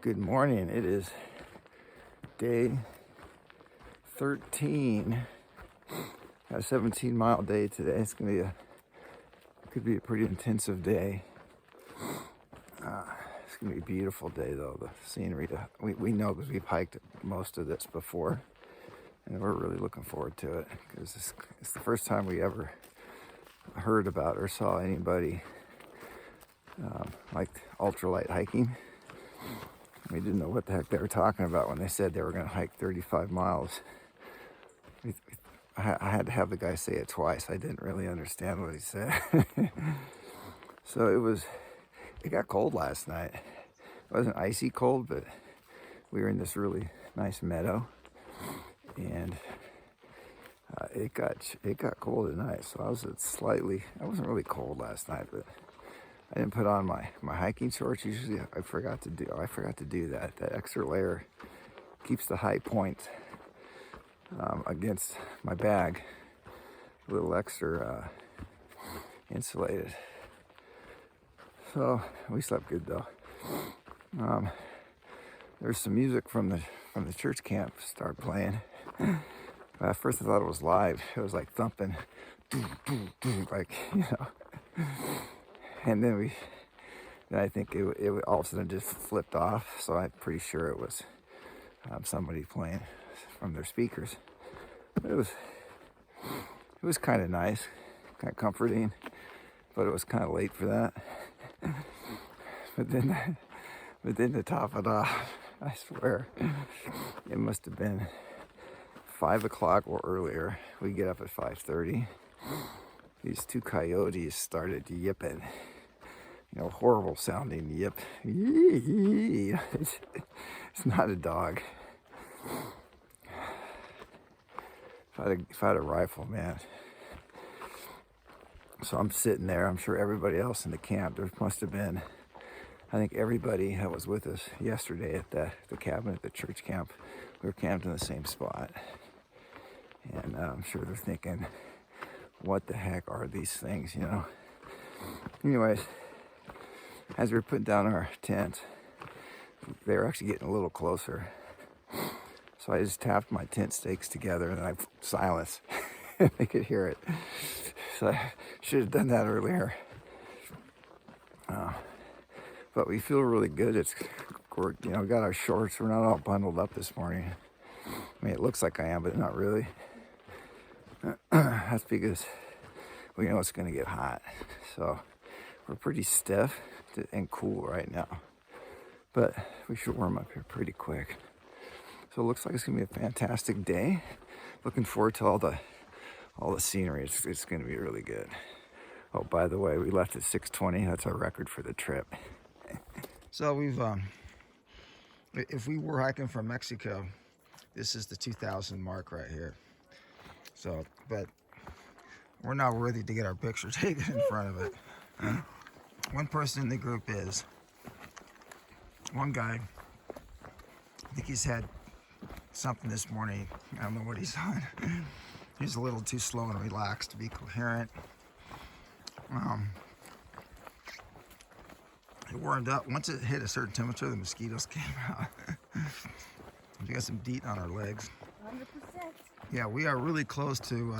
Good morning. It is day 13. Got a 17-mile day today. It's gonna could be a pretty intensive day. It's gonna be a beautiful day though. The scenery, we know because we've hiked most of this before, and we're really looking forward to it because it's the first time we ever heard about or saw anybody like ultralight hiking. We didn't know what the heck they were talking about when they said they were going to hike 35 miles. I had to have the guy say it twice. I didn't really understand what he said. So it got cold last night. It wasn't icy cold, but we were in this really nice meadow, and it got cold at night. So I wasn't really cold last night, but I didn't put on my hiking shorts. Usually I forgot to do that. That extra layer keeps the high point against my bag a little extra insulated. So we slept good though. There's some music from the church camp start playing. At first I thought it was live. It was like thumping, like, you know. And then I think it all of a sudden just flipped off. So I'm pretty sure it was somebody playing from their speakers. But it was kind of nice, kind of comforting, but it was kind of late for that. But then to top it off, I swear, it must have been 5 o'clock or earlier. We get up at 5:30. These two coyotes started yipping. You know, horrible sounding yip. It's not a dog. If I had a rifle, man. So I'm sitting there. I'm sure everybody else in the camp, there must have been, I think everybody that was with us yesterday at the cabin at the church camp, we were camped in the same spot. And I'm sure they're thinking, what the heck are these things, you know? Anyways, as we were putting down our tent, they were actually getting a little closer. So I just tapped my tent stakes together and I silenced. They could hear it. So I should have done that earlier. But we feel really good. We're, you know, got our shorts. We're not all bundled up this morning. I mean, it looks like I am, but not really. That's because we know it's going to get hot. So we're pretty stiff and cool right now, but we should warm up here pretty quick. So it looks like it's gonna be a fantastic day. Looking forward to all the scenery. It's gonna be really good. Oh, by the way, we left at 6:20. That's our record for the trip. So we've if we were hiking from Mexico, this is the 2,000 mark right here. So, but we're not worthy to get our picture taken in front of it. One person in the group is. One guy, I think he's had something this morning. I don't know what he's on. He's a little too slow and relaxed to be coherent. It warmed up. Once it hit a certain temperature, the mosquitoes came out. We got some DEET on our legs. 100%. Yeah, we are really close to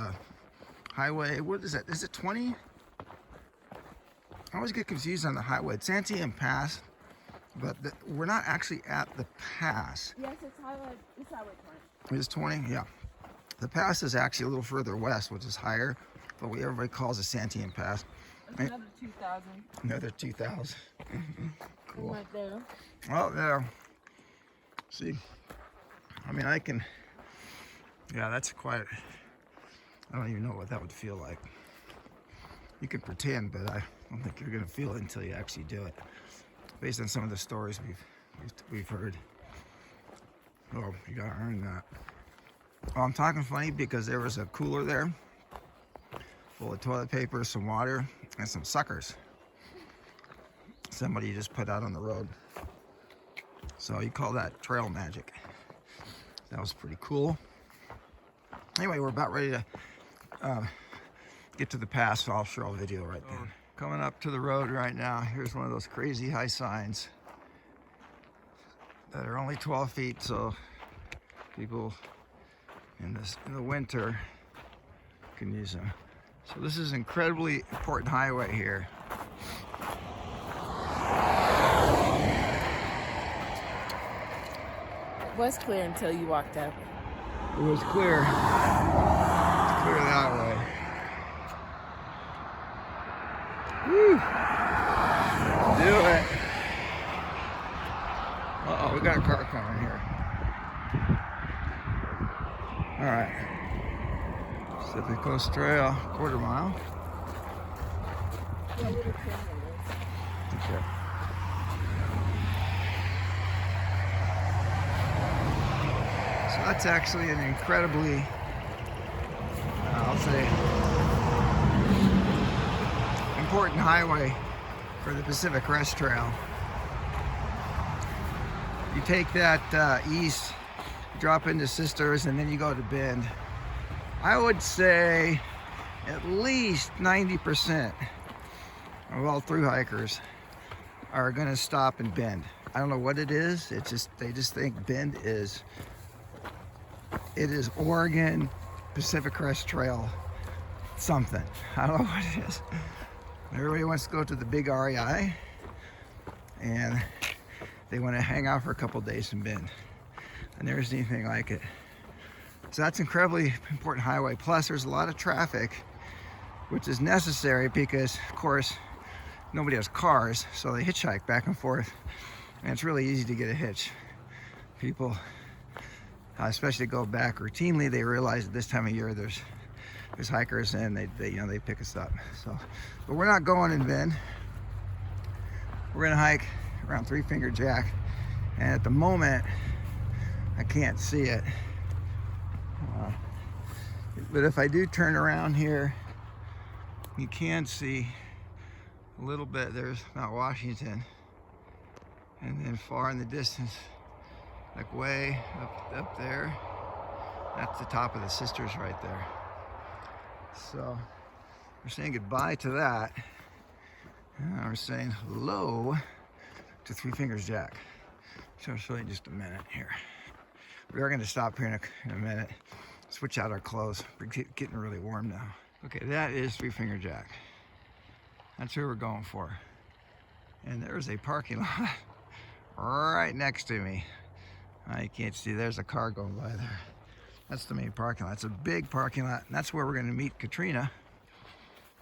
highway. What is that? Is it 20? I always get confused on the highway. It's Santium Pass, but we're not actually at the pass. Yes, it's highway 20. It is 20? Yeah. The pass is actually a little further west, which is higher, but everybody calls it Santium Pass. That's another 2,000. Another 2,000. Cool. Right there. Well, yeah. See, I mean, yeah, that's quite, I don't even know what that would feel like. You could pretend, but I don't think you're gonna feel it until you actually do it. Based on some of the stories we've heard. Oh, you gotta earn that. Well, I'm talking funny because there was a cooler there full of toilet paper, some water, and some suckers. Somebody just put out on the road. So you call that trail magic. That was pretty cool. Anyway, we're about ready to get to the pass, so I'll show a video right then. Coming up to the road right now. Here's one of those crazy high signs. that are only 12 feet, so people in the winter can use them. So this is an incredibly important highway here. It was clear until you walked up. It was clear. It's clear that way. Woo! Do it. Uh-oh, we got a car coming here. All right. Pacific Coast Trail, quarter mile. Okay. So that's actually an incredibly, I'll say, important highway for the Pacific Crest Trail. You take that east, drop into Sisters, and then you go to Bend. I would say at least 90% of all through hikers are going to stop and Bend. I don't know what it is. It's just they just think Bend is Oregon Pacific Crest Trail something. I don't know what it is. Everybody wants to go to the big REI, and they want to hang out for a couple days in Bend. And there isn't anything like it. So that's an incredibly important highway. Plus, there's a lot of traffic, which is necessary because, of course, nobody has cars, so they hitchhike back and forth. And it's really easy to get a hitch. People, especially go back routinely, they realize at this time of year there's hikers and they pick us up. So, but we're not going in Bend. We're gonna hike around Three Finger Jack, and at the moment I can't see it. But if I do turn around here, you can see a little bit. There's Mount Washington, and then far in the distance, like way up there, that's the top of the Sisters right there. So we're saying goodbye to that. And we're saying hello to Three Fingers Jack. So I'll show you in just a minute here. We are going to stop here in a minute, switch out our clothes. We're getting really warm now. Okay, that is Three Finger Jack. That's who we're going for. And there's a parking lot right next to me. You can't see, there's a car going by there. That's the main parking lot. It's a big parking lot, and that's where we're going to meet Katrina.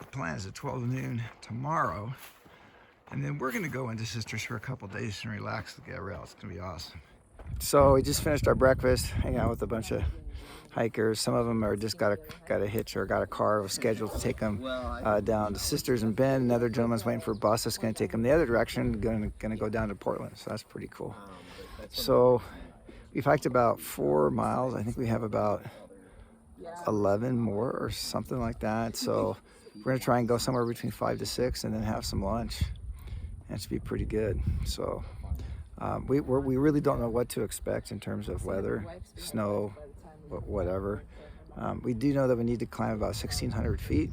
The plan is at 12 noon tomorrow. And then we're going to go into Sisters for a couple days and relax with Gabrielle. It's going to be awesome. So we just finished our breakfast, hanging out with a bunch of hikers. Some of them are just got a hitch or got a car scheduled to take them down to Sisters and Bend. Another gentleman's waiting for a bus that's going to take them the other direction, going to go down to Portland. So that's pretty cool. So we've hiked about 4 miles. I think we have about 11 more or something like that. So we're going to try and go somewhere between 5 to 6 and then have some lunch. That should be pretty good. So we really don't know what to expect in terms of weather, snow, whatever. We do know that we need to climb about 1,600 feet.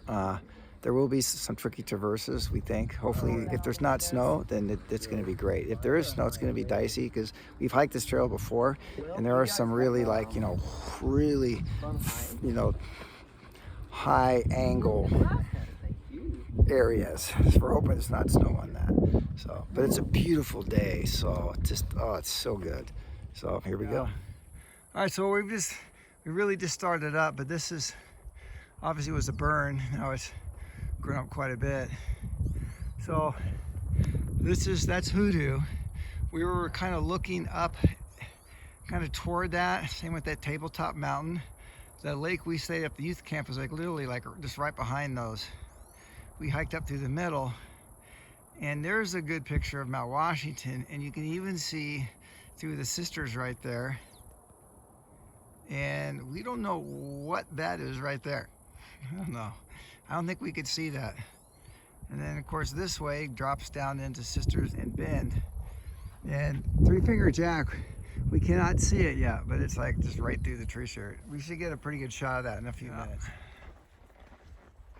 There will be some tricky traverses, we think. Hopefully, if there's not snow, then it's going to be great. If there is snow, it's going to be dicey because we've hiked this trail before, and there are some really, really, high angle areas. So we're hoping it's not snow on that. So, but it's a beautiful day. So it's so good. So here we go. All right, so we really just started up, but this is obviously was a burn. Now it's grown up quite a bit. So that's Hoodoo. We were kind of looking up, kind of toward that. Same with that tabletop mountain. The lake we stayed at the youth camp was literally just right behind those. We hiked up through the middle, and there's a good picture of Mount Washington, and you can even see through the Sisters right there. And we don't know what that is right there. I don't know. I don't think we could see that. And then of course this way drops down into Sisters and Bend. And Three Finger Jack, we cannot see it yet, but it's just right through the tree shirt. We should get a pretty good shot of that in a few minutes.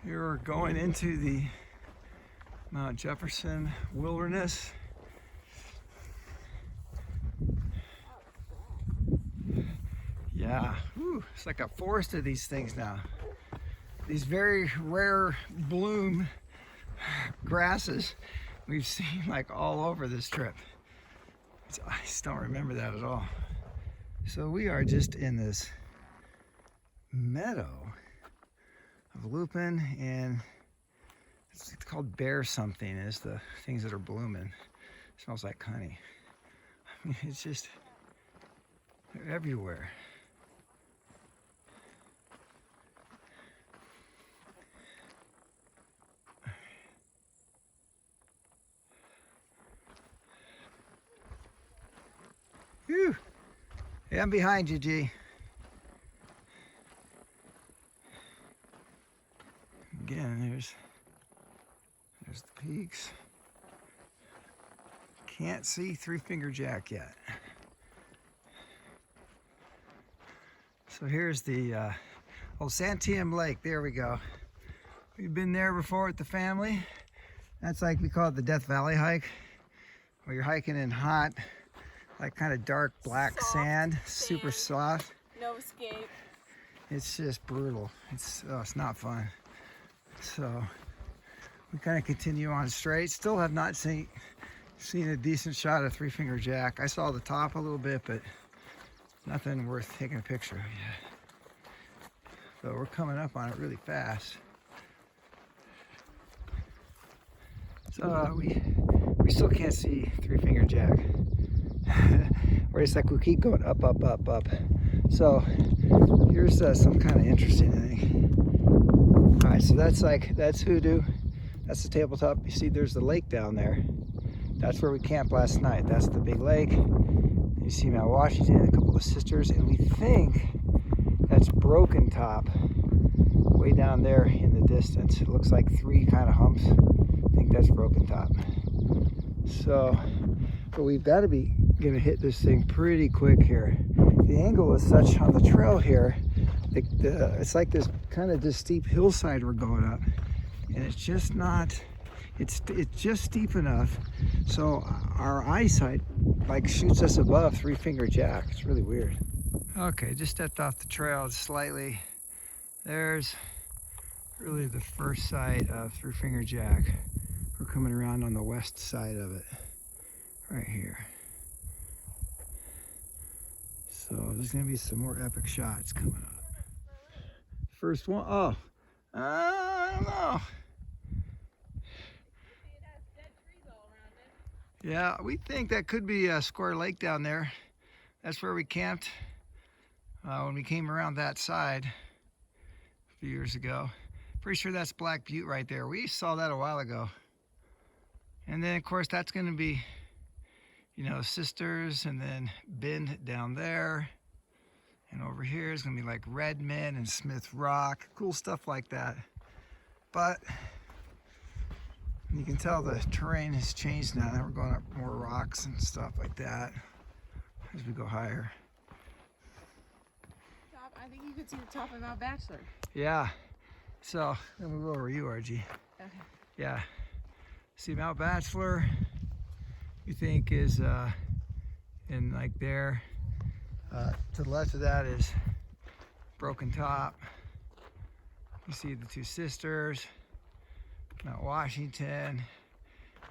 Here we're going into the Mount Jefferson Wilderness. Yeah, whew, it's like a forest of these things now. These very rare bloom grasses we've seen like all over this trip. I just don't remember that at all. So we are just in this meadow of lupin, and it's called bear something is the things that are blooming. It smells like honey. I mean, it's just, they're everywhere. Whew. Hey, I'm behind you, G. Again, there's the peaks. Can't see Three Finger Jack yet. So here's the old Santium Lake. There we go. We've been there before with the family. That's like, we call it the Death Valley hike, where you're hiking in hot, like kind of dark black sand, super soft. No escape. It's just brutal. It's not fun. So we kind of continue on straight. Still have not seen a decent shot of Three Finger Jack. I saw the top a little bit, but nothing worth taking a picture of yet. So we're coming up on it really fast. So we still can't see Three Finger Jack. Or it's like we keep going up, up, up, up. So here's some kind of interesting thing. All right, so that's Hoodoo. That's the tabletop. You see there's the lake down there. That's where we camped last night. That's the big lake. You see Mount Washington and a couple of sisters, and we think that's Broken Top way down there in the distance. It looks like three kind of humps. I think that's Broken Top. So, but we've got to be gonna hit this thing pretty quick here. The angle is such on the trail here. It's like this kind of this steep hillside we're going up, and it's just not. It's just steep enough so our eyesight like shoots us above Three Finger Jack. It's really weird. Okay, just stepped off the trail slightly. There's really the first sight of Three Finger Jack. We're coming around on the west side of it, right here. So there's gonna be some more epic shots coming up. First one, oh, I don't know. Yeah, we think that could be Square Lake down there. That's where we camped when we came around that side a few years ago. Pretty sure that's Black Butte right there. We saw that a while ago. And then of course that's gonna be, you know, Sisters, and then Bend down there. And over here is gonna be like Redmond and Smith Rock, cool stuff like that. But you can tell the terrain has changed now. Now we're going up more rocks and stuff like that as we go higher. I think you could see the top of Mount Bachelor. Yeah. So let me move over you, RG. Okay. Yeah. See Mount Bachelor, you think is in like there. To the left of that is Broken Top. You see the Two Sisters, Mount Washington,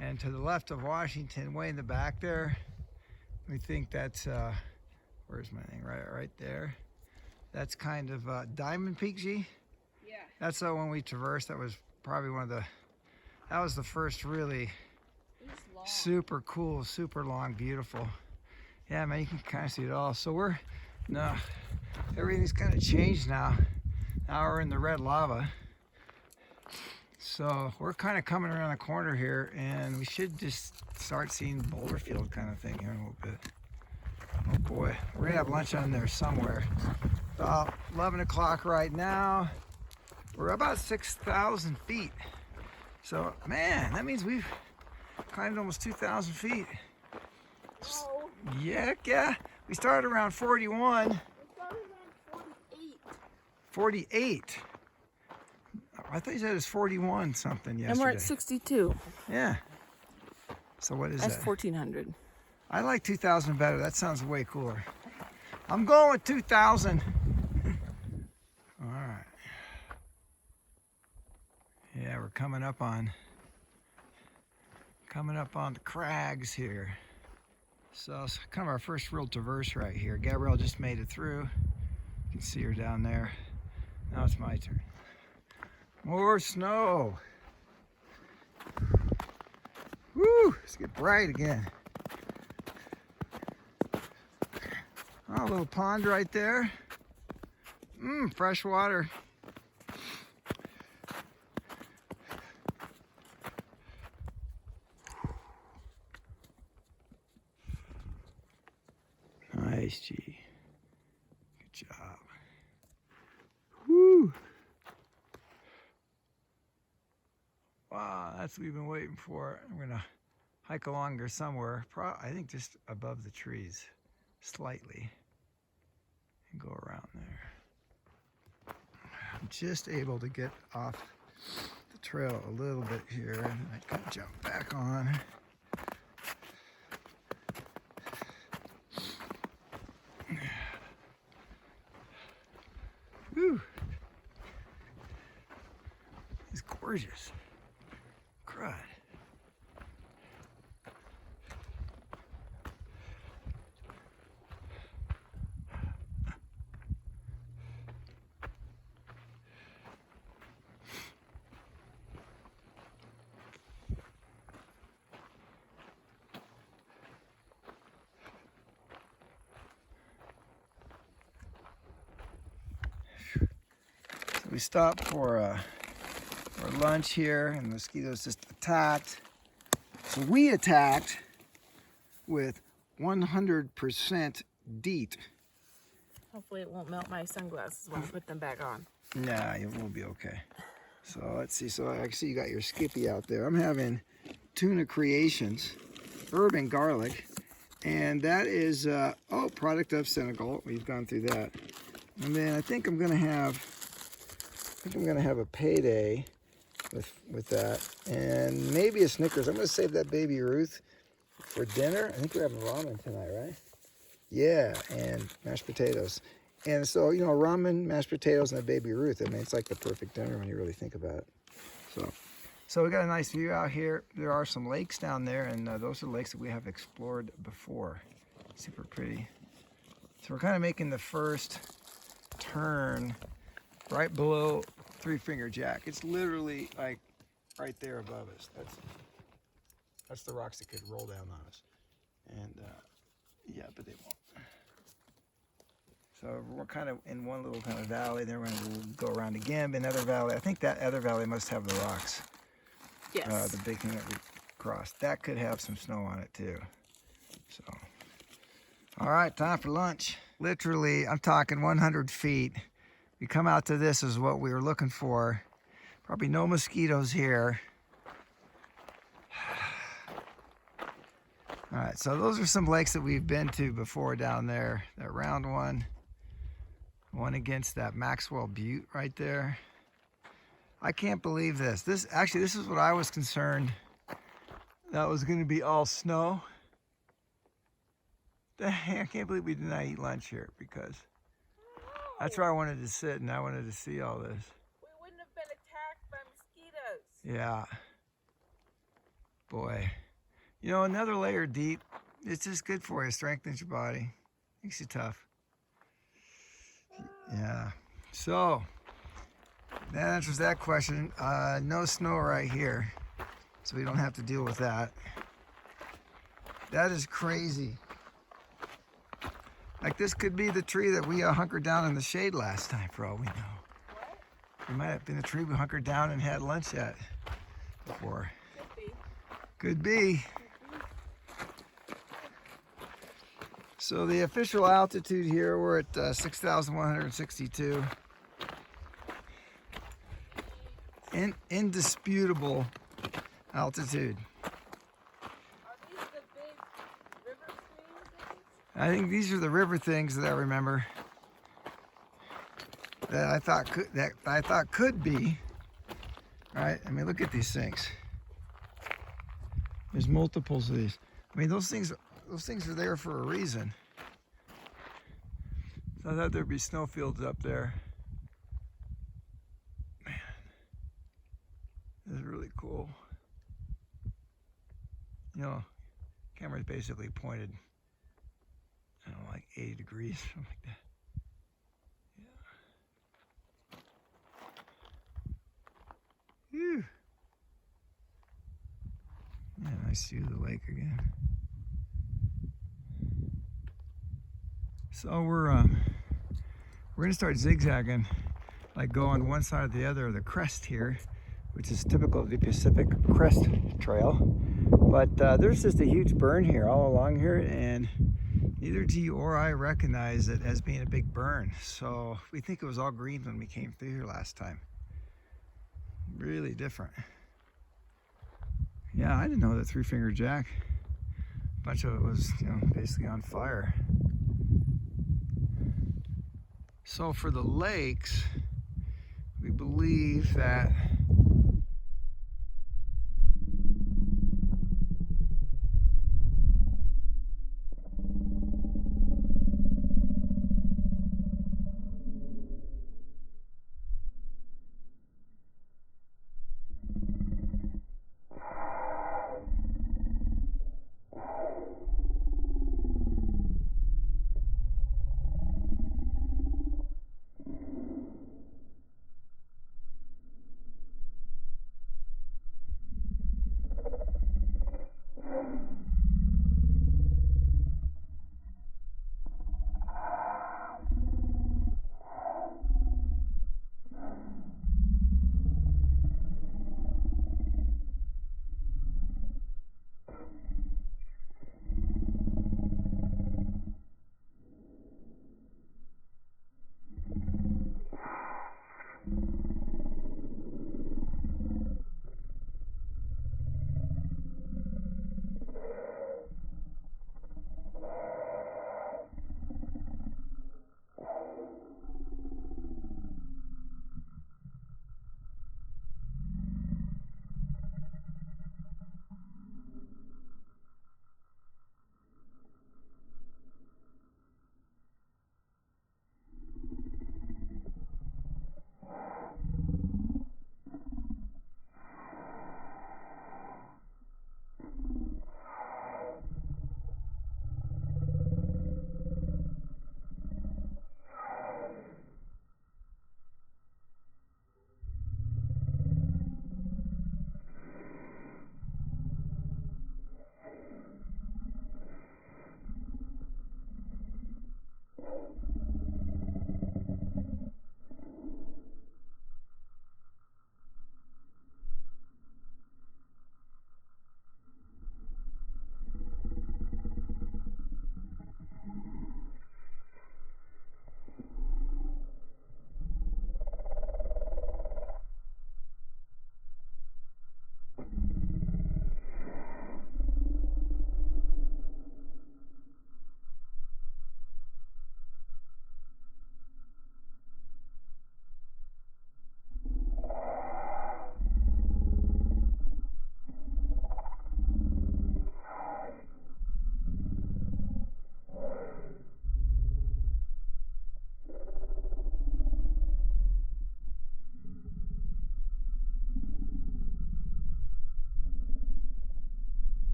and to the left of Washington, way in the back there, we think that's where's my thing? Right there. That's kind of Diamond Peak, G. Yeah. That's the one we traversed. That was probably that was the first really super cool, super long, beautiful. Yeah, man, you can kind of see it all. So everything's kind of changed now. Now we're in the red lava. So we're kind of coming around the corner here, and we should just start seeing boulder field kind of thing here in a little bit. Oh boy, we're gonna have lunch on there somewhere. About 11 o'clock right now. We're about 6,000 feet. So man, that means we've climbed almost 2,000 feet. No. Yeah. We started around 41. We started around 48. 48. I thought you said it was 41 something yesterday. And we're at 62. Yeah. So what is That's that? 1,400. I like 2,000 better. That sounds way cooler. I'm going with 2,000. All right. Yeah, we're coming up on the crags here. So it's kind of our first real traverse right here. Gabrielle just made it through. You can see her down there. Now it's my turn. More snow. Woo! Let's get bright again. Oh, a little pond right there. Fresh water. Nice, G. Good job. Woo! Wow, that's what we've been waiting for. I'm gonna hike along there somewhere. I think just above the trees, slightly, and go around there. I'm just able to get off the trail a little bit here, and I can jump back on. Whew. It's gorgeous. Crud. We stopped for lunch here, and the mosquitoes just attacked. So we attacked with 100% DEET. Hopefully it won't melt my sunglasses when I put them back on. Nah, it will be okay. So let's see. So I see you got your Skippy out there. I'm having Tuna Creations, herb and garlic, and that is product of Senegal. We've gone through that, and then I think I'm gonna have a payday with that, and maybe a Snickers. I'm gonna save that Baby Ruth for dinner. I think we're having ramen tonight, right? Yeah, and mashed potatoes. And so, you know, ramen, mashed potatoes, and a Baby Ruth. I mean, it's like the perfect dinner when you really think about it. So we got a nice view out here. There are some lakes down there, and those are lakes that we have explored before. Super pretty. So we're kind of making the first turn right below Three Finger Jack. It's literally like right there above us. That's the rocks that could roll down on us. And yeah, but they won't. So we're kind of in one little kind of valley. Then we're going to go around again, another valley. I think that other valley must have the rocks. Yes. The big thing that we crossed. That could have some snow on it too. So, all right, time for lunch. Literally, I'm talking 100 feet. We come out to this is what we were looking for. Probably no mosquitoes here. All right, so those are some lakes that we've been to before down there. That round one against that Maxwell Butte right there. I can't believe this. This is what I was concerned that was going to be all snow. I can't believe we did not eat lunch here, because that's where I wanted to sit and I wanted to see all this. We wouldn't have been attacked by mosquitoes. Yeah. Boy. You know, another layer deep, it's just good for you. Strengthens your body. Makes you tough. Yeah. So, that answers that question. No snow right here, so we don't have to deal with that. That is crazy. Like, this could be the tree that we hunkered down in the shade last time, for all we know. What? It might have been the tree we hunkered down and had lunch at before. Could be. Could be. So the official altitude here, we're at 6,162. Indisputable altitude. Are these the big river streams? I think these are the river things that I remember that I thought could be. Right? I mean, look at these things. There's multiples of these. I mean, those things are there for a reason. So I thought there'd be snowfields up there. Man, this is really cool. You know, camera's basically pointed, I don't know, like 80 degrees, something like that. Yeah. Whew. Yeah, nice view of the lake again. So we're gonna start zigzagging, like go on one side or the other of the crest here, which is typical of the Pacific Crest Trail. But there's just a huge burn here all along here, and neither G or I recognize it as being a big burn. So we think it was all green when we came through here last time. Really different. Yeah, I didn't know that Three Finger Jack, a bunch of it was, you know, basically on fire. So for the lakes, we believe that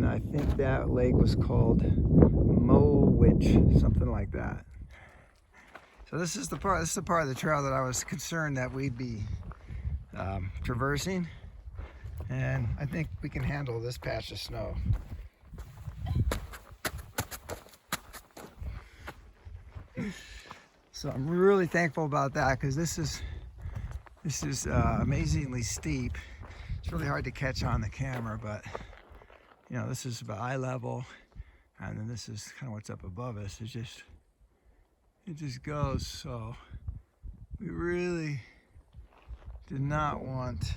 I think that lake was called Mowich, something like that. So this is the part of the trail that I was concerned that we'd be traversing, and I think we can handle this patch of snow. So I'm really thankful about that, because this is This is amazingly steep. It's really hard to catch on the camera, but you know, this is about eye level, and then this is kind of what's up above us. It just goes. So we really did not want to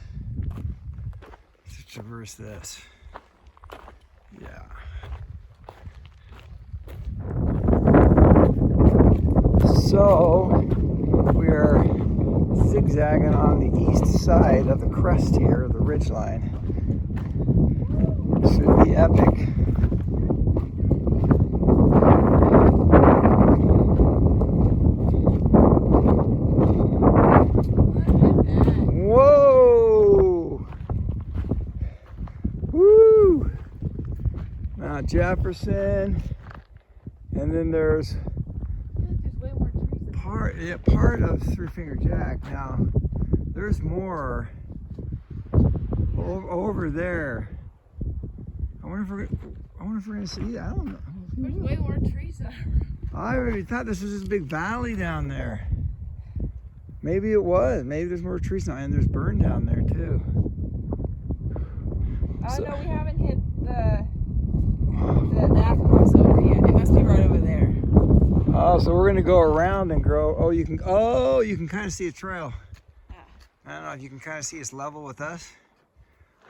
traverse this. Yeah. So we're zigzagging on the east side of the crest here, the ridge line. Should be epic. Whoa! Woo! Mount Jefferson, and then there's part of Three Finger Jack. Now there's more over there. I wonder if we're gonna see that. I don't know. There's way more trees there. I already thought this was this big valley down there. Maybe it was. Maybe there's more trees now, and there's burn down there too. Oh no, we haven't hit the apples over yet. It must be right over there. Oh, so we're gonna go around and grow. Oh, you can kind of see a trail. Yeah. I don't know if you can kind of see it's level with us.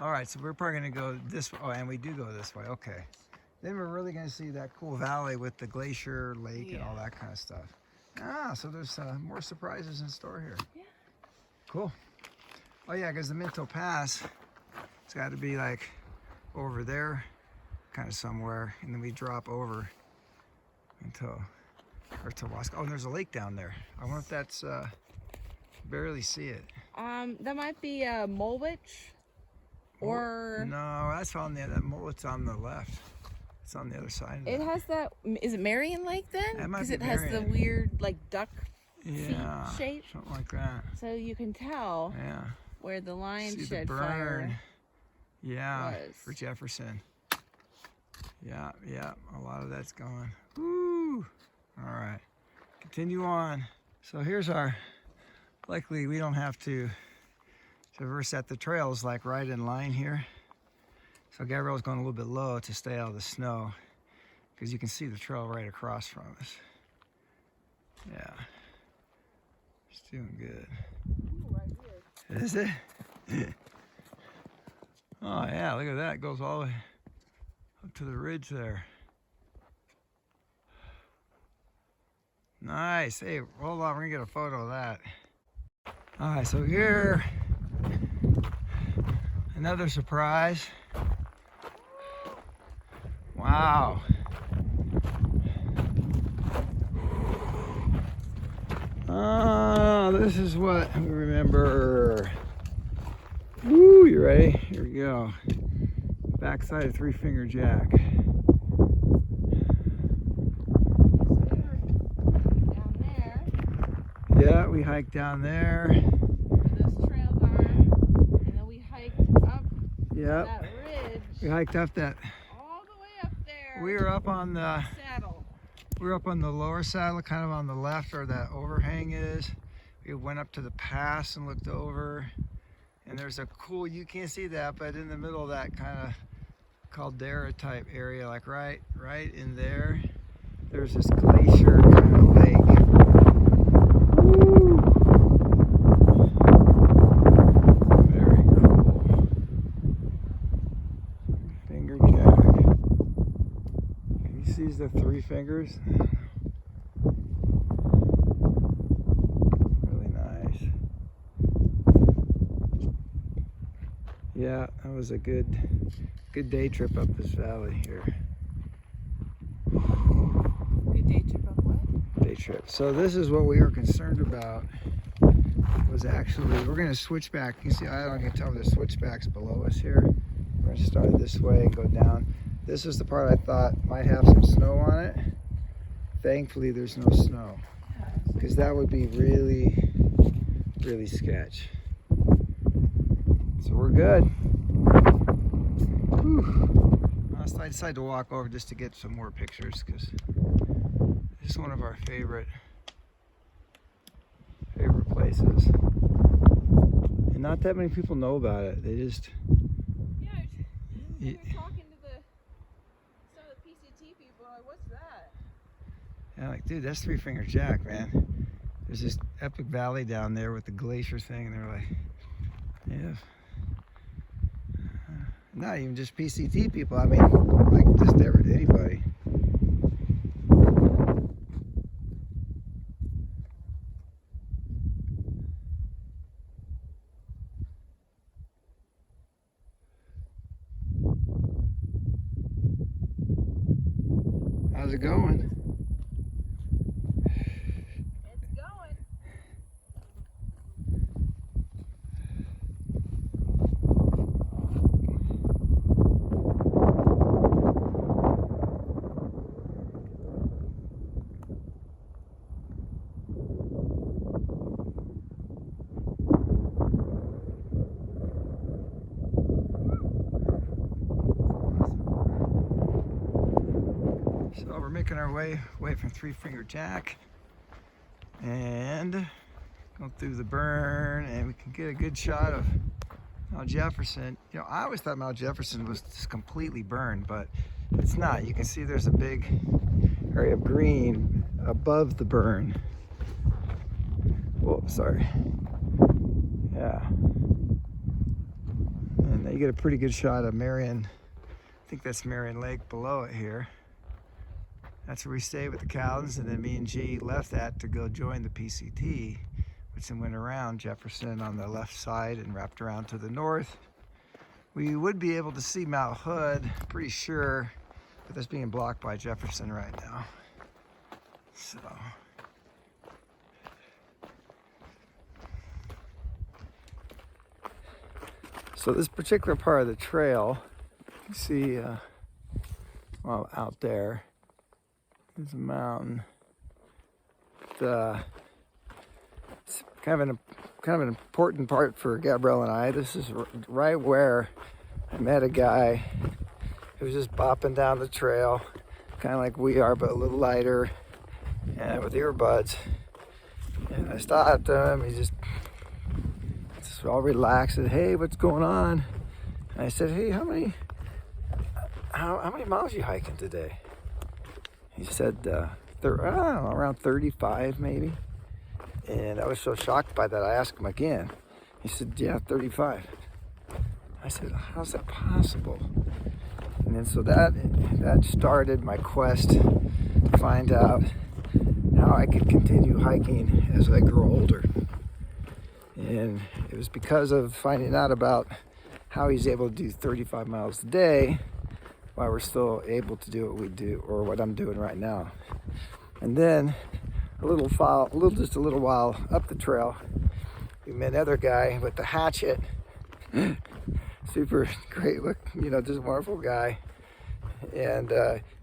All right, so we're probably gonna go this way. Oh, and we do go this way. Okay. Then we're really gonna see that cool valley with the glacier lake and all that kind of stuff. Ah, so there's more surprises in store here. Yeah. Cool. Oh yeah, because the Minto Pass, it's got to be like over there, kind of somewhere, and then we drop over to Wasco. Oh, and there's a lake down there. I wonder if that's barely see it. That might be Mulwich, or no, that's on it's on the left. It's on the other side. It has that. Is it Marion Lake then? That might be Because it has the Marion. weird like duck Yeah, feet shape. something like that. So you can tell where the lion See shed the burn. fire. Yeah, was. for Jefferson. Yeah, a lot of that's gone. Woo! All right, continue on. So here's our, luckily we don't have to traverse at the trails like right in line here. So Gabrielle's going a little bit low to stay out of the snow because you can see the trail right across from us. Yeah, it's doing good. Ooh, right here. Is it? Oh yeah, look at that. It goes all the way up to the ridge there. Nice. Hey, hold on, we're gonna get a photo of that. All right, so here, another surprise. Wow. Oh, this is what we remember. Woo, you ready? Here we go. Backside of Three Finger Jack. Down there. Yeah, we hiked down there. Where those trails are, and then we hiked up that ridge. We hiked up that. All the way up there. We were up on the saddle. We were up on the lower saddle, kind of on the left where that overhang is. We went up to the pass and looked over. And there's a cool, you can't see that, but in the middle of that kind of caldera type area, like right in there, there's this glacier kind of lake. Woo! Very cool. Finger Jack. Can you see the three fingers? Really nice. Yeah, that was a good day trip up this valley here. Good day trip up what? Day trip. So this is what we were concerned about. Was actually, we're going to switch back. You see, I don't can tell there's switchbacks below us here. We're going to start this way and go down. This is the part I thought might have some snow on it. Thankfully, there's no snow, because that would be really, really sketch. So we're good. Whew. I decided to walk over just to get some more pictures, because this is one of our favorite places. And not that many people know about it. They just... Yeah, we were talking to some of the PCT people, like, what's that? Yeah, like, dude, that's Three Finger Jack, man. There's this epic valley down there with the glacier thing, and they're like, yeah. Not even just PCT people, I mean, like, just anybody. How's it going? It's going. So we're making our way away from Three Finger Jack and go through the burn, and we can get a good shot of Mount Jefferson. You know, I always thought Mount Jefferson was just completely burned, but it's not. You can see there's a big area of green above the burn. Whoa, sorry. Yeah. And you get a pretty good shot of Marion. I think that's Marion Lake below it here. That's where we stayed with the Cowdens, and then me and G left that to go join the PCT, which then went around Jefferson on the left side and wrapped around to the north. We would be able to see Mount Hood, pretty sure, but that's being blocked by Jefferson right now. So this particular part of the trail, you see, well, out there, there's a mountain. It's kind of an important part for Gabrielle and I. This is right where I met a guy who was just bopping down the trail, kind of like we are, but a little lighter, and with earbuds. And I stopped him. He just all relaxed. Said, "Hey, what's going on?" And I said, "Hey, how many miles are you hiking today?" He said, I don't know, around 35 maybe. And I was so shocked by that, I asked him again. He said, yeah, 35. I said, how's that possible? And then so that started my quest to find out how I could continue hiking as I grow older. And it was because of finding out about how he's able to do 35 miles a day while we're still able to do what we do, or what I'm doing right now. And then just a little while up the trail, we met another guy with the hatchet. Super great look, you know, just a wonderful guy. And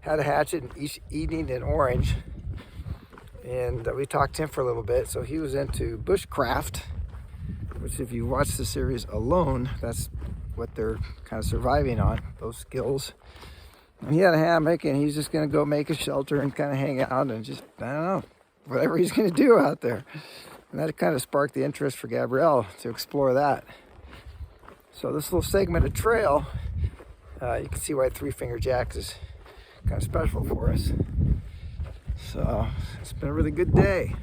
had a hatchet and eating an orange. And we talked to him for a little bit. So he was into bushcraft, which if you watch the series Alone, that's what they're kind of surviving on, those skills. And he had a hammock, and he's just going to go make a shelter and kind of hang out and just, I don't know, whatever he's going to do out there. And that kind of sparked the interest for Gabrielle to explore that. So this little segment of trail, you can see why Three Finger Jack is kind of special for us. So it's been a really good day.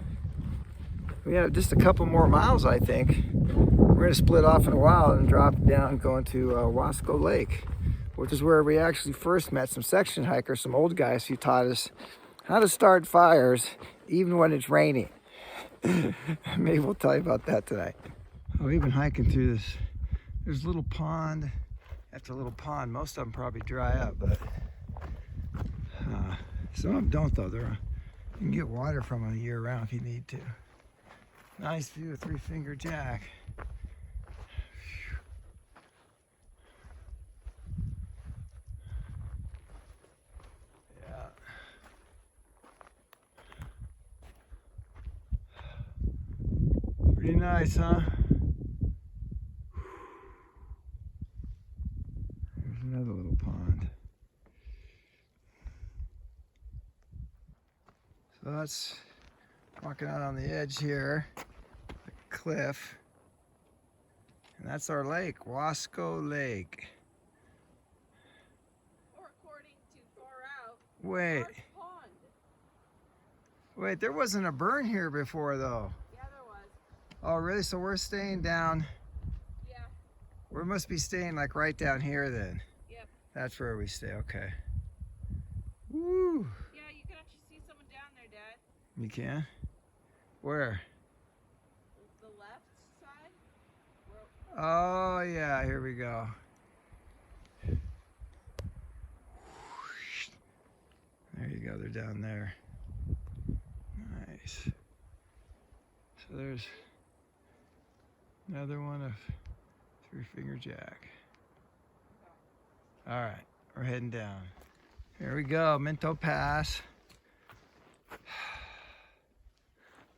We have just a couple more miles, I think. We're going to split off in a while and drop down going to Wasco Lake, which is where we actually first met some section hikers, some old guys who taught us how to start fires even when it's raining. Maybe we'll tell you about that tonight. Oh, we've been hiking through this. There's a little pond after a little pond. Most of them probably dry up, but some of them don't, though. You can get water from them year round if you need to. Nice view of Three Finger Jack. Pretty nice, huh? There's another little pond. So that's walking out on the edge here, the cliff. And that's our lake, Wasco Lake. Or according to far out. Wait, Large pond. wait, there wasn't a burn here before though. Yeah, there was. Oh, really? So we're staying down, Yeah. we must be staying like right down here then. Yep. That's where we stay, okay. Woo! Yeah, you can actually see someone down there, Dad. You can? Where? The left side. Oh yeah, here we go. There you go, they're down there. Nice. So there's another one of Three Finger Jack. All right, we're heading down. Here we go, Minto Pass.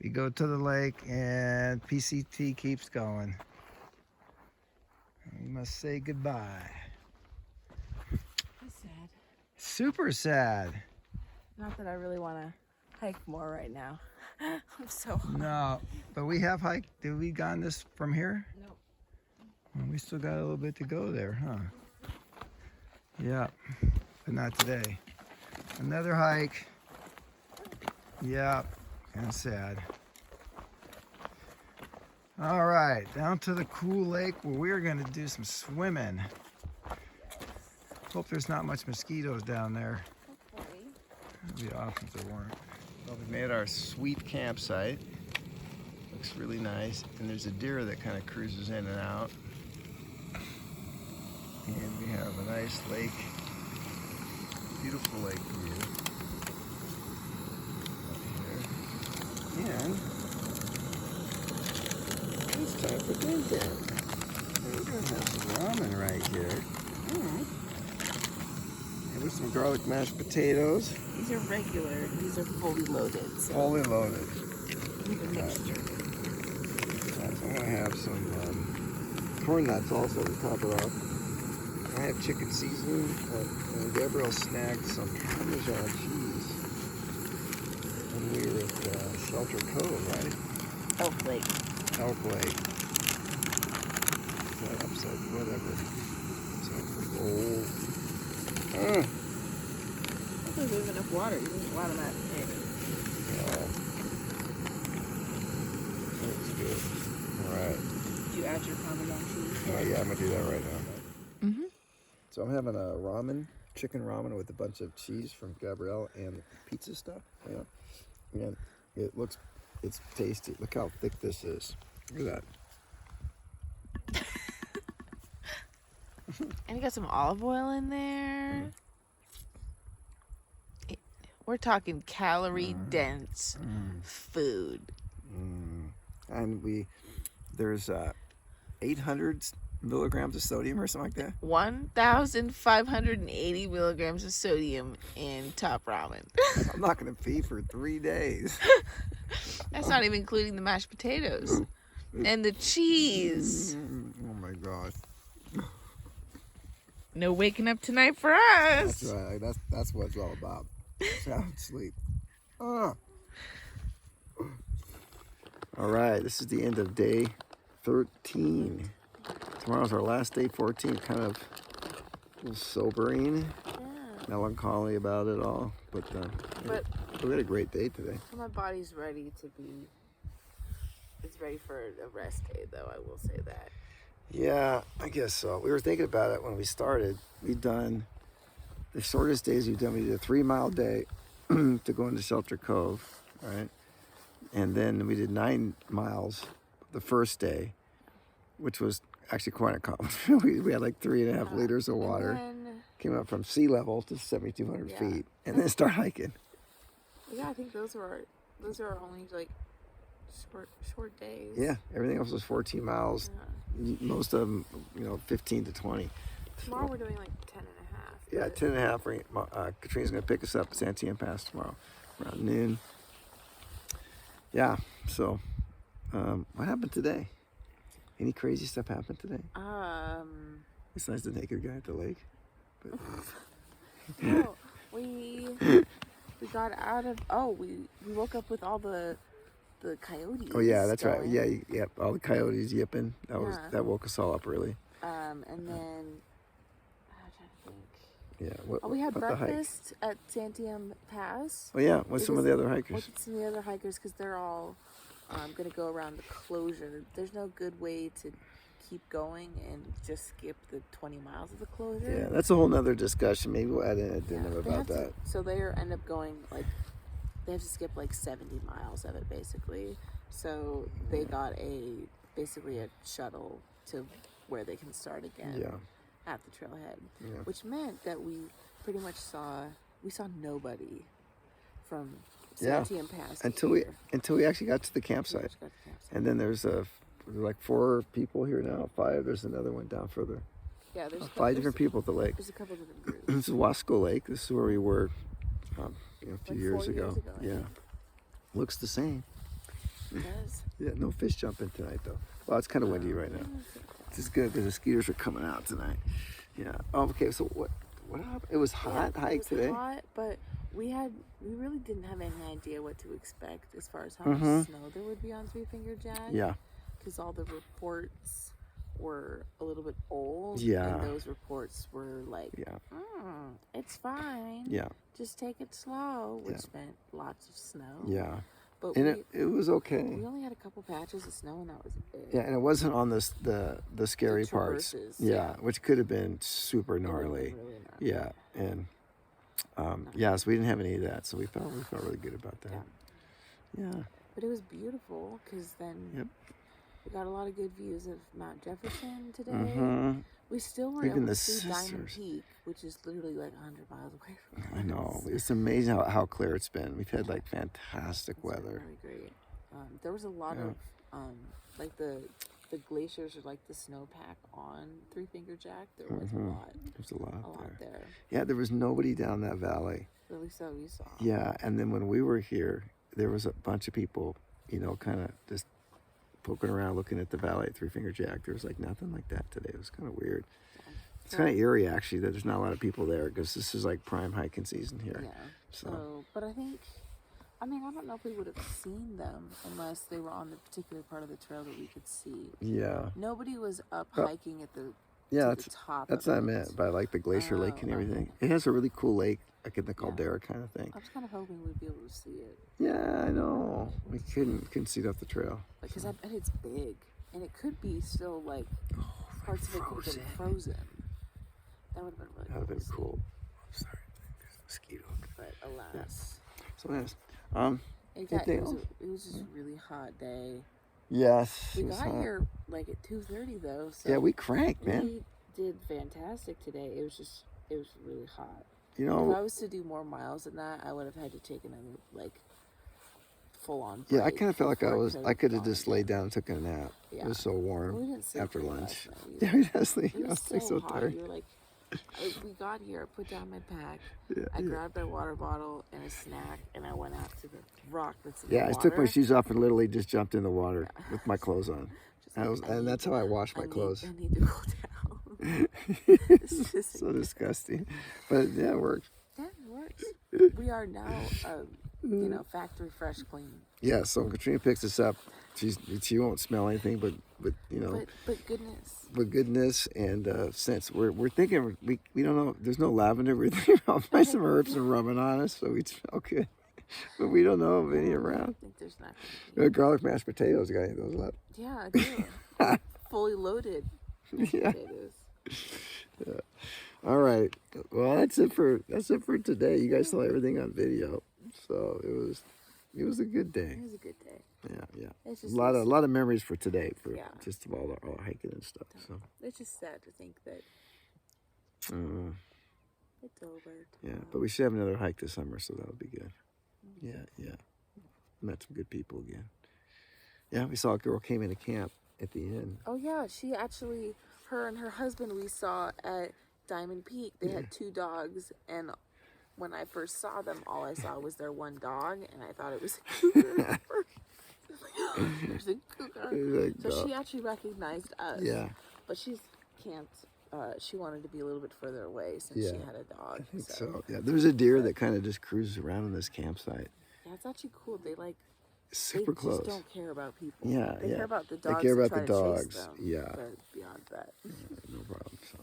We go to the lake and PCT keeps going. We must say goodbye. That's sad. Super sad. Not that I really want to hike more right now. I'm so hot. No, but we have hiked. Did we gone this from here? Nope. Well, we still got a little bit to go there, huh? Yeah, but not today. Another hike. Yeah, kind of sad. All right, down to the cool lake where we're gonna do some swimming. Hope there's not much mosquitoes down there. Hopefully. It'd be awesome if there weren't. Well, we made our sweet campsite. Looks really nice. And there's a deer that kind of cruises in and out. And we have a nice lake. Beautiful lake view. Up here. And it's time for dinner. We're gonna have some ramen right here. And with some garlic mashed potatoes. These are regular. These are fully loaded. So Fully loaded. need a mixture. I'm gonna have some corn nuts also to top it off. I have chicken seasoning. Gabrielle snagged some Parmesan cheese when we were at Shelter Cove, right? Elk Lake. Elk Lake. That upside, whatever. Old. I think there's enough water. You need a lot of that thing. Yeah. That's good. All right. Did you add your Parmesan cheese? Oh yeah, I'm gonna do that right now. Mm-hmm. So I'm having a ramen, chicken ramen with a bunch of cheese from Gabrielle and pizza stuff. Yeah. And it's tasty. Look how thick this is. Look at that. And you got some olive oil in there. We're talking calorie-dense food. And there's 800 milligrams of sodium or something like that. 1,580 milligrams of sodium in top ramen. I'm not gonna feed for 3 days. That's not even including the mashed potatoes and the cheese. Oh my gosh. No waking up tonight for us. That's right. That's what it's all about. Sound sleep. All right, this is the end of day 13. Tomorrow's our last day, 14. Kind of a little sobering, melancholy about it all. But we had a great day today. My body's ready to be. It's ready for a rest day, though. I will say that. Yeah, I guess so. We were thinking about it when we started. We've done the shortest days we've done. We did a 3-mile day to go into Shelter Cove, right? And then we did 9 miles the first day, which was actually quite a accomplishment. we had like 3.5 liters of water. Came up from sea level to 7,200 feet, and then start hiking. Yeah, I think those are only like short days. Yeah, everything else was 14 miles. Yeah. Most of them, 15 to 20. Tomorrow we're doing like 10.5. Yeah, 10.5. Katrina's going to pick us up at Santium Pass tomorrow around noon. Yeah, so what happened today? Any crazy stuff happened today? Besides the naked guy at the lake? But... No, we got out of, we woke up with all the the coyotes. Oh yeah, that's right. going. Yeah, yep. All the coyotes yipping. Yeah. That woke us all up early. And then I'm trying to think. Yeah. We had about the hike? breakfast at Santium Pass. Oh yeah, with some of the other hikers. With some of the other hikers, because they're all going to go around the closure. There's no good way to keep going and just skip the 20 miles of the closure. Yeah, that's a whole nother discussion. Maybe we'll add in a dinner about that. So they end up going they have to skip like 70 miles of it basically. So they got basically a shuttle to where they can start again. Yeah. At the trailhead, Yeah. which meant that we pretty much saw nobody from Santium Pass until we actually got to the campsite. And then there's like 4 people here now, 5. There's another one down further. Yeah, there's 5 different people at the lake. There's a couple different groups. This is Wasco Lake. This is where we were, a few years 4 ago. years ago. Yeah, looks the same. It does. Yeah, no fish jumping tonight though. Well, it's kind of windy right now. It's good because the skeeters are coming out tonight. Yeah. Oh, okay. So what happened? It was hot hike today. It was hot, but we really didn't have any idea what to expect as far as how much snow there would be on Three Finger Jack. Yeah. Because all the reports were a little bit old. Yeah. And those reports were like, it's fine. Yeah. Just take it slow, which meant lots of snow. Yeah. But and it was okay. We only had a couple patches of snow, and that was it. Yeah, and it wasn't on the scary parts. Yeah, which could have been super gnarly. Really yeah, and so we didn't have any of that, so we felt really good about that. Yeah. But it was beautiful because then we got a lot of good views of Mount Jefferson today. Mm-hmm. We still were able to see Diamond Peak, which is literally like 100 miles away from us. I know. It's amazing how clear it's been. We've had like fantastic weather. Really great. There was a lot of like the glaciers or like the snowpack on Three Finger Jack. There was a lot. There's a lot there. Yeah, there was nobody down that valley. At least that we saw. Yeah, and then when we were here, there was a bunch of people, kind of just poking around looking at the valley at Three Finger Jack. There was like nothing like that today. It was kind of weird. It's kind of eerie actually that there's not a lot of people there because this is like prime hiking season here. Yeah. So, but I don't know if we would have seen them unless they were on the particular part of the trail that we could see. Yeah. Nobody was up hiking at the top. That's what I meant by like the glacier lake and everything. It has a really cool lake, like in the caldera kind of thing. I was kind of hoping we'd be able to see it. Yeah, I know. We couldn't see it off the trail. Because I bet it's big, and it could be still like parts of it could have been frozen. That would have been really cool. That would have been cool. I'm sorry, there's a mosquito. But alas. So yes. It was just a really hot day. Yes. We got here like at 2:30 though. So yeah, we cranked, man. We did fantastic today. It was really hot. If I was to do more miles than that, I would have had to take another like full on. Yeah, I kind of felt like I could have just laid down and took a nap. Yeah. It was so warm we didn't sleep after lunch. Yeah, we didn't sleep. I was so hot. tired. You're like, we got here, I put down my pack, I grabbed my water bottle and a snack, and I went out to the rock that's in the water. I took my shoes off and literally just jumped in the water with my clothes on. And that's how I wash my clothes. I need to cool down. It's so disgusting. But yeah, it worked. Yeah, it works. We are now, factory fresh clean. Yeah, so when Katrina picks us up, she won't smell anything but But goodness. But goodness and scents. We're thinking we don't know. There's no lavender. We're thinking I'll buy some herbs and rub it on us so we smell good. But we don't know of any around. I think there's not. Garlic mashed potatoes. Got any of those left? Yeah, I do. Fully loaded mashed potatoes. Yeah. All right. Well, that's it for today. You guys saw everything on video, so it was a good day. It was a good day. Yeah. It's just a lot of memories for today for just all the hiking and stuff. So it's just sad to think that it's over. Yeah, but we should have another hike this summer, so that'll be good. Yeah. Met some good people again. Yeah, we saw a girl came into camp at the end. Oh yeah, she actually, her and her husband we saw at Diamond Peak. They had 2 dogs, and when I first saw them, all I saw was their one dog, and I thought it was a cougar. There's a cougar. So she actually recognized us. Yeah. But she's camped. She wanted to be a little bit further away since she had a dog. I think so. Yeah, there's a deer that kind of just cruises around in this campsite. Yeah, it's actually cool. They like super they close. just don't care about people. Yeah, They yeah. care about the They dogs. care and about try the to chase dogs. them, Yeah. But beyond that. No problem. So,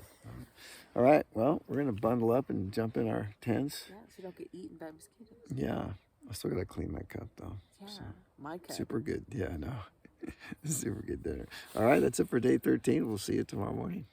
all right. Well, we're gonna bundle up and jump in our tents. Yeah, so don't get eaten by mosquitoes. Yeah. I still gotta clean my cup though. Yeah, So, my cup. super good. Yeah, I know. Super good dinner. All right, that's it for day 13. We'll see you tomorrow morning.